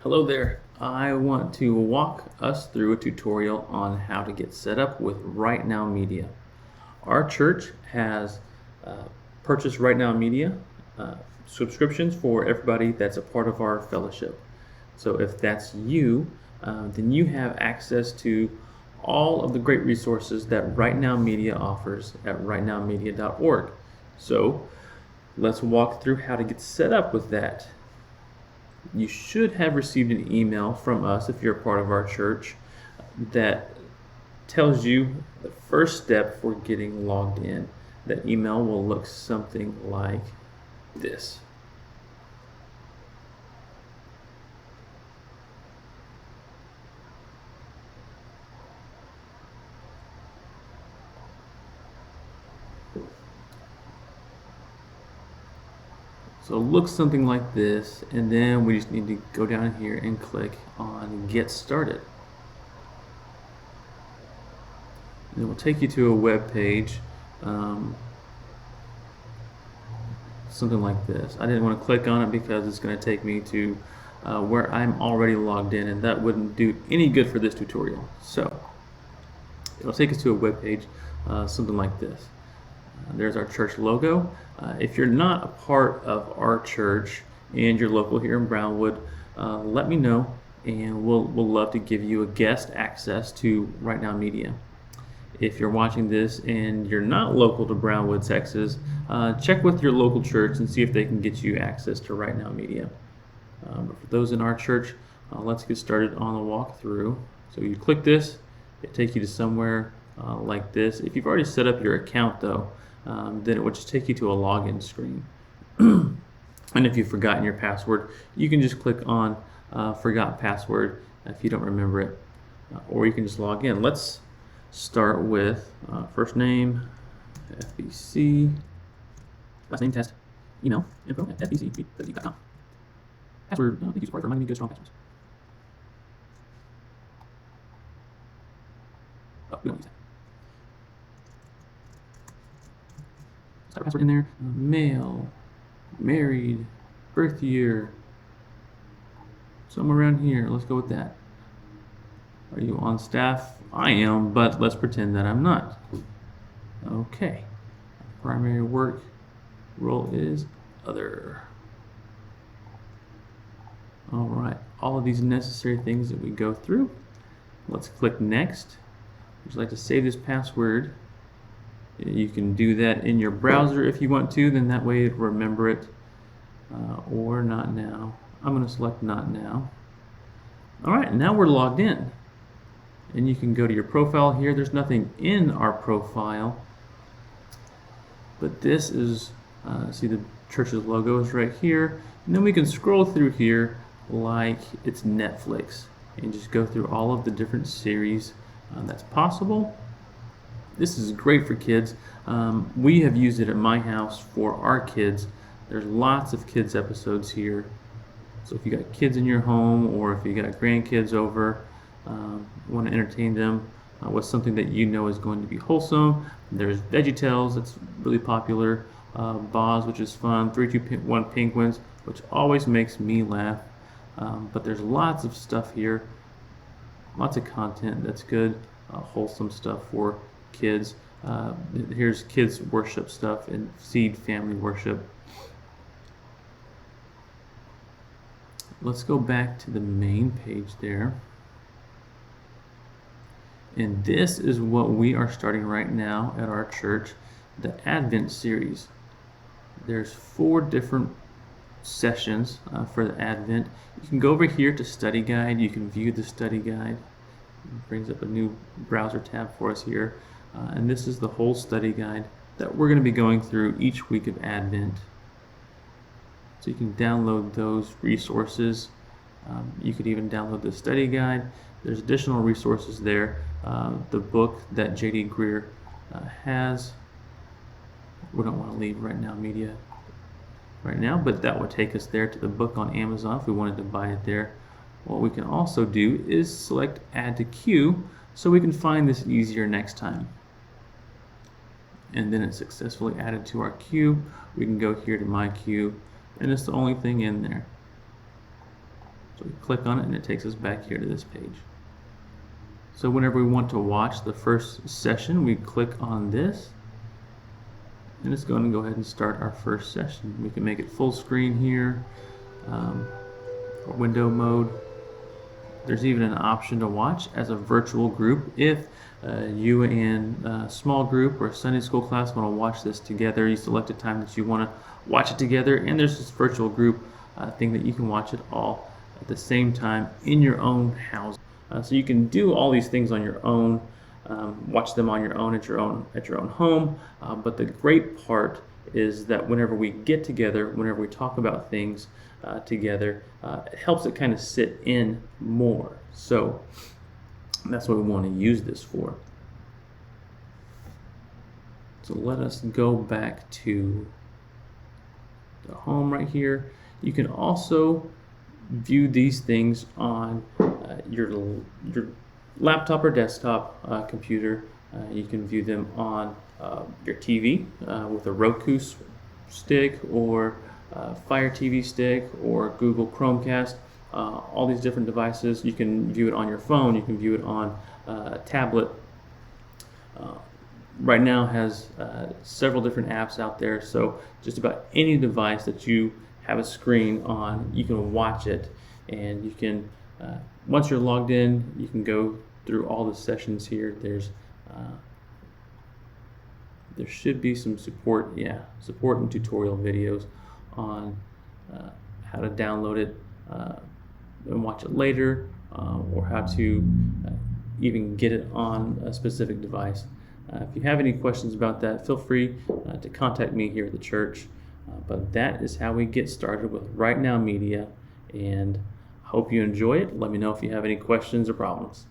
Hello there. I want to walk us through a tutorial on how to get set up with RightNow Media. Our church has purchased RightNow Media subscriptions for everybody that's a part of our fellowship. So if that's you, then you have access to all of the great resources that RightNow Media offers at rightnowmedia.org. So let's walk through how to get set up with that. You should have received an email from us if you're a part of our church that tells you the first step for getting logged in. That email will look something like this. So it looks something like this, and then we just need to go down here and click on Get Started. And it will take you to a web page, something like this. I didn't want to click on it because it's going to take me to where I'm already logged in, and that wouldn't do any good for this tutorial. So it'll take us to a web page, something like this. There's our church logo. If you're not a part of our church and you're local here in Brownwood, let me know, and we'll love to give you a guest access to RightNow Media. If you're watching this and you're not local to Brownwood, Texas, check with your local church and see if they can get you access to RightNow Media. But for those in our church, let's get started on the walkthrough. So you click this, it takes you to somewhere like this. If you've already set up your account though, then it will just take you to a login screen. And if you've forgotten your password, you can just click on Forgot Password if you don't remember it, or you can just log in. Let's start with first name, FBC, last name test, email, info at fbc.com. Password, thank you for reminding me to go strong passwords. Oh, we don't use that. Start password in there. Male, married, birth year, somewhere around here. Let's go with that. Are you on staff? I am, but let's pretend that I'm not. Okay. Primary work role is other. All right. All of these necessary things that we go through. Let's click next. Would you like to save this password? You can do that in your browser if you want to, then that way it'll remember it, or not now. I'm going to select not now. All right, now we're logged in. And you can go to your profile here. There's nothing in our profile, but this is, see the church's logo is right here. And then we can scroll through here like it's Netflix and just go through all of the different series that's possible. This is great for kids. We have used it at my house for our kids. There's lots of kids episodes here. So if you got kids in your home, or if you got grandkids over, want to entertain them with something that you know is going to be wholesome. There's VeggieTales, that's really popular. Boz, which is fun. 3-2-1 Penguins, which always makes me laugh. But there's lots of stuff here. Lots of content that's good, wholesome stuff for kids. Here's kids worship stuff and seed family worship. Let's go back to the main page there. And this is what we are starting right now at our church, the Advent series. There's 4 different sessions for the Advent. You can go over here to study guide. You can view the study guide. It brings up a new browser tab for us here. And this is the whole study guide that we're going to be going through each week of Advent. So you can download those resources. You could even download the study guide. There's additional resources there. The book that J.D. Greer has. We don't want to leave RightNow Media right now, but that would take us there to the book on Amazon if we wanted to buy it there. What we can also do is select Add to Queue so we can find this easier next time. And then it's successfully added to our queue. We can go here to My Queue, and it's the only thing in there. So we click on it and it takes us back here to this page. So whenever we want to watch the first session, we click on this and it's going to go ahead and start our first session. We can make it full screen here, or window mode. There's even an option to watch as a virtual group if you and a small group or a Sunday school class want to watch this together. You select a time that you want to watch it together, and there's this virtual group thing that you can watch it all at the same time in your own house. So you can do all these things on your own, watch them on your own at your own home. But the great part is that whenever we get together, whenever we talk about things together, it helps it kind of sit in more. So that's what we want to use this for. So let us go back to the home right here. You can also view these things on your laptop or desktop computer. You can view them on your TV with a Roku stick or Fire TV stick or Google Chromecast. All these different devices. You can view it on your phone. You can view it on a tablet. RightNow has several different apps out there, so just about any device that you have a screen on, you can watch it, and you can, once you're logged in, you can go through all the sessions here. There should be some support and tutorial videos on how to download it and watch it later, or how to even get it on a specific device. If you have any questions about that, feel free to contact me here at the church. But that is how we get started with RightNow Media, and I hope you enjoy it. Let me know if you have any questions or problems.